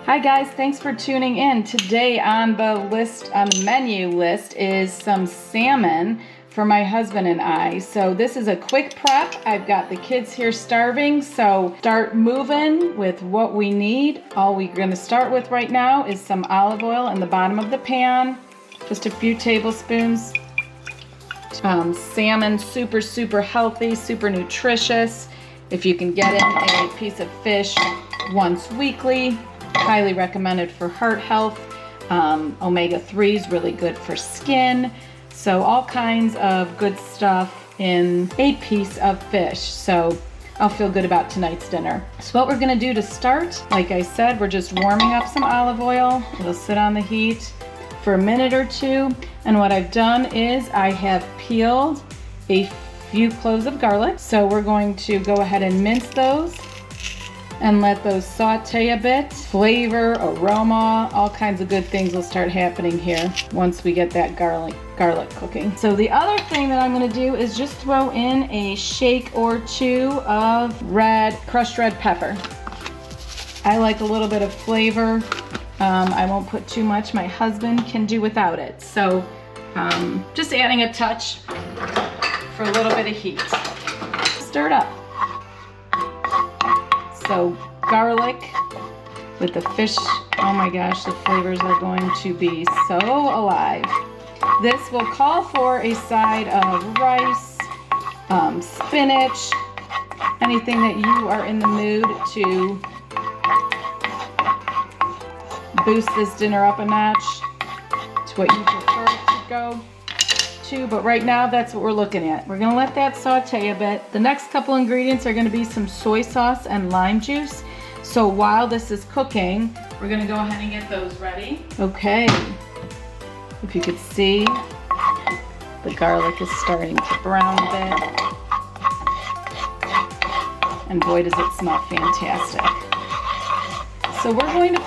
Hi guys, thanks for tuning in. Today on the menu list is some salmon for my husband and I. So this is a quick prep. I've got the kids here starving, so start moving with what we need. All we're gonna start with right now is some olive oil in the bottom of the pan, just a few tablespoons. Salmon, super healthy, super nutritious. If you can get in a piece of fish once weekly, highly recommended for heart health. Omega-3 is really good for skin. So all kinds of good stuff in a piece of fish. So I'll feel good about tonight's dinner. So what we're gonna do to start, like I said, we're just warming up some olive oil. It'll sit on the heat for a minute or two. And what I've done is I have peeled a few cloves of garlic. So we're going to go ahead and mince those and let those saute a bit. Flavor, aroma, all kinds of good things will start happening here once we get that garlic cooking. So the other thing that I'm gonna do is just throw in a shake or two of crushed red pepper. I like a little bit of flavor. I won't put too much. My husband can do without it. So just adding a touch for a little bit of heat. Stir it up. So garlic with the fish, oh my gosh, the flavors are going to be so alive. This will call for a side of rice, spinach, anything that you are in the mood to boost this dinner up a notch to what you prefer it to go to. But right now, that's what we're looking at. We're gonna let that saute a bit. The next couple ingredients are gonna be some soy sauce and lime juice. So while this is cooking, we're gonna go ahead and get those ready. Okay, if you could see, the garlic is starting to brown a bit. And boy, does it smell fantastic. So we're going to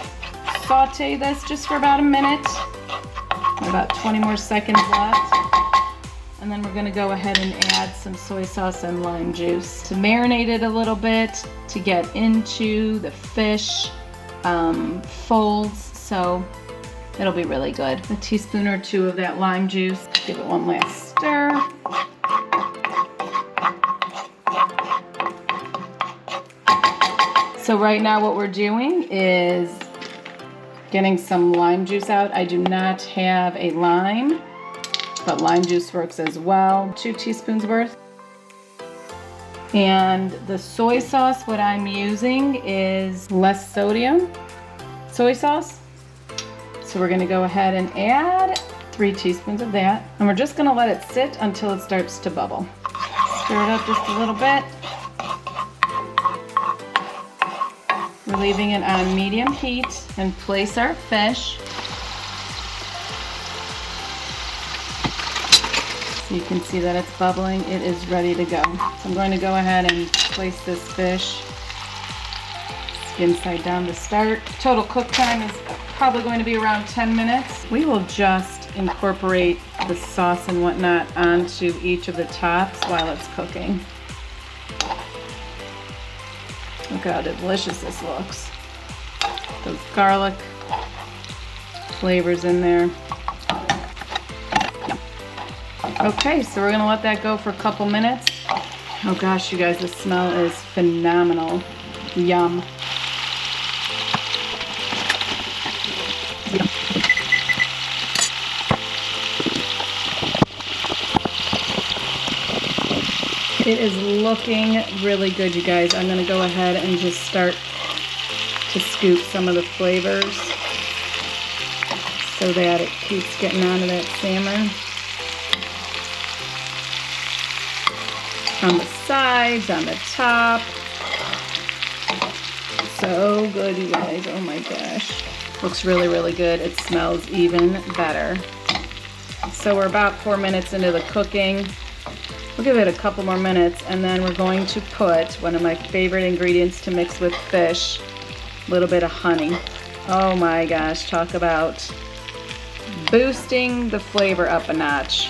saute this just for about a minute. About 20 more seconds left. And then we're gonna go ahead and add some soy sauce and lime juice to marinate it a little bit, to get into the fish folds, so it'll be really good. A teaspoon or two of that lime juice. Give it one last stir. So right now what we're doing is getting some lime juice out. I do not have a lime, but lime juice works as well. 2 teaspoons worth. And the soy sauce, what I'm using is less sodium soy sauce. So we're gonna go ahead and add 3 teaspoons of that. And we're just gonna let it sit until it starts to bubble. Stir it up just a little bit. We're leaving it on medium heat and place our fish. So you can see that it's bubbling. It is ready to go. So I'm going to go ahead and place this fish skin side down to start. Total cook time is probably going to be around 10 minutes. We will just incorporate the sauce and whatnot onto each of the tops while it's cooking. Look how delicious this looks. Those garlic flavors in there. Okay, so we're gonna let that go for a couple minutes. Oh gosh, you guys, the smell is phenomenal. Yum. It is looking really good, you guys. I'm gonna go ahead and just start to scoop some of the flavors so that it keeps getting onto that salmon. On the sides, on the top. So good, you guys. Oh my gosh. Looks really good. It smells even better. So we're about 4 minutes into the cooking. We'll give it a couple more minutes, and then we're going to put one of my favorite ingredients to mix with fish, a little bit of honey. Oh my gosh, talk about boosting the flavor up a notch.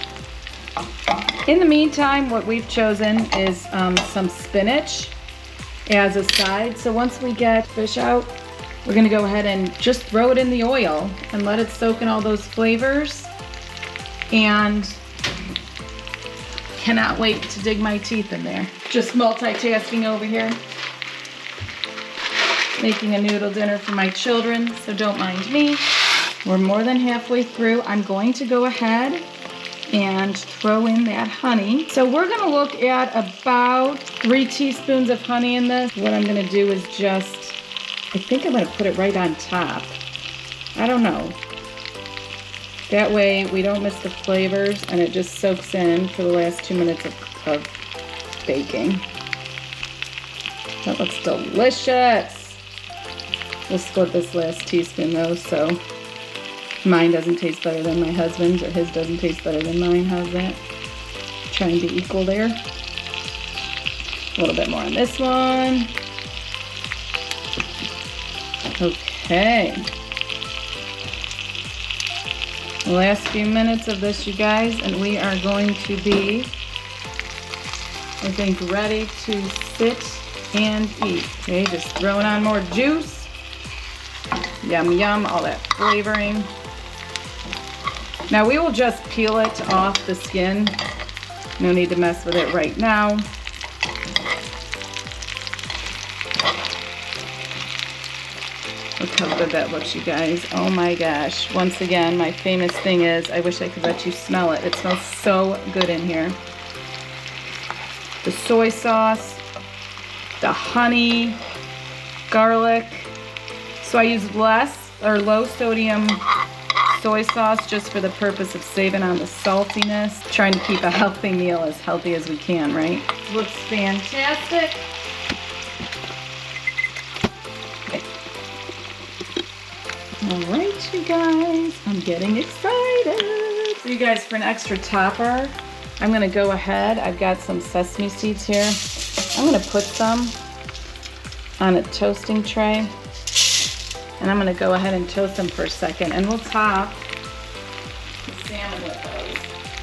In the meantime, what we've chosen is some spinach as a side. So once we get fish out, We're gonna go ahead and just throw it in the oil and let it soak in all those flavors. And cannot wait to dig my teeth in there. Just multitasking over here. Making a noodle dinner for my children, so don't mind me. We're more than halfway through. I'm going to go ahead and throw in that honey. So we're gonna look at about 3 teaspoons of honey in this. What I'm gonna do is just, I think I'm gonna put it right on top. I don't know. That way we don't miss the flavors and it just soaks in for the last 2 minutes of baking. That looks delicious. We'll split this last teaspoon though, so mine doesn't taste better than my husband's, or his doesn't taste better than mine. How's that? Trying to be equal there. A little bit more on this one. Okay. The last few minutes of this, you guys, and we are going to be, I think, ready to sit and eat. Okay, just throwing on more juice. Yum, yum, all that flavoring. Now we will just peel it off the skin. No need to mess with it right now. Look how good that looks, you guys. Oh my gosh. Once again, my famous thing is, I wish I could let you smell it. It smells so good in here. The soy sauce, the honey, garlic. So I use less or low sodium soy sauce just for the purpose of saving on the saltiness. Trying to keep a healthy meal as healthy as we can, right? Looks fantastic. Okay. All right, you guys, I'm getting excited. So you guys, for an extra topper, I'm gonna go ahead. I've got some sesame seeds here. I'm gonna put some on a toasting tray. And I'm gonna go ahead and toast them for a second, and we'll top the salmon with those.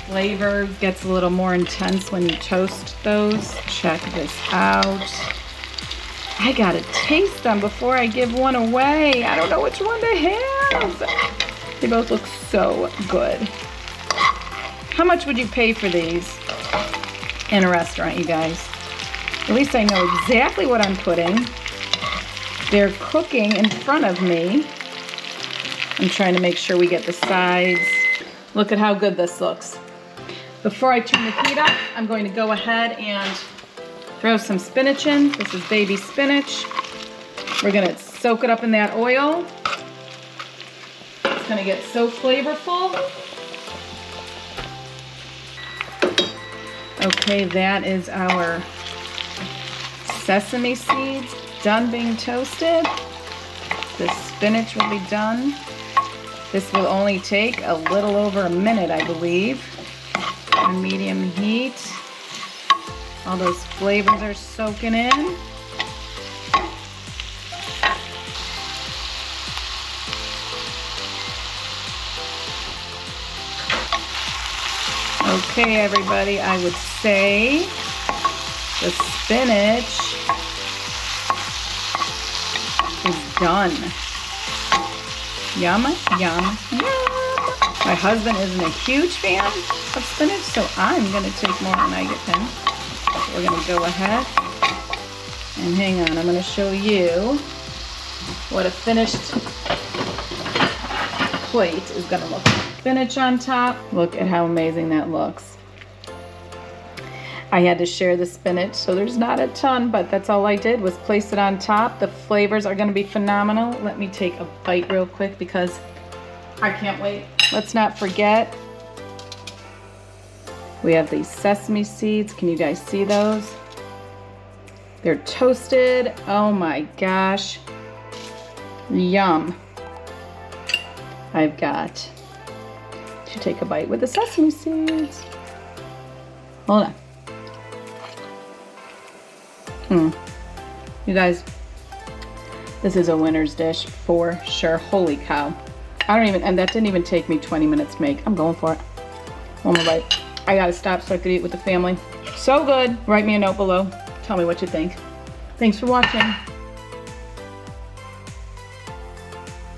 Flavor gets a little more intense when you toast those. Check this out. I gotta taste them before I give one away. I don't know which one to have. They both look so good. How much would you pay for these in a restaurant, you guys? At least I know exactly what I'm putting. They're cooking in front of me. I'm trying to make sure we get the sides. Look at how good this looks. Before I turn the heat up, I'm going to go ahead and throw some spinach in. This is baby spinach. We're gonna soak it up in that oil. It's gonna get so flavorful. Okay, that is our sesame seeds done being toasted. The spinach will be done. This will only take a little over a minute, I believe, on medium heat. All those flavors are soaking in. Okay, everybody, I would say the spinach is done. Yum, yum, yum. My husband isn't a huge fan of spinach, so I'm gonna take more than I get him. So we're gonna go ahead and hang on, I'm gonna show you what a finished plate is gonna look like. Spinach on top. Look at how amazing that looks. I had to share the spinach, so there's not a ton, but that's all I did was place it on top. The flavors are gonna be phenomenal. Let me take a bite real quick because I can't wait. Let's not forget, we have these sesame seeds. Can you guys see those? They're toasted. Oh my gosh. Yum. I've got to take a bite with the sesame seeds. Hold on. You guys, this is a winner's dish for sure. Holy cow. And that didn't even take me 20 minutes to make. I'm going for it. One more bite. I gotta stop so I could eat with the family. So good. Write me a note below. Tell me what you think. Thanks for watching.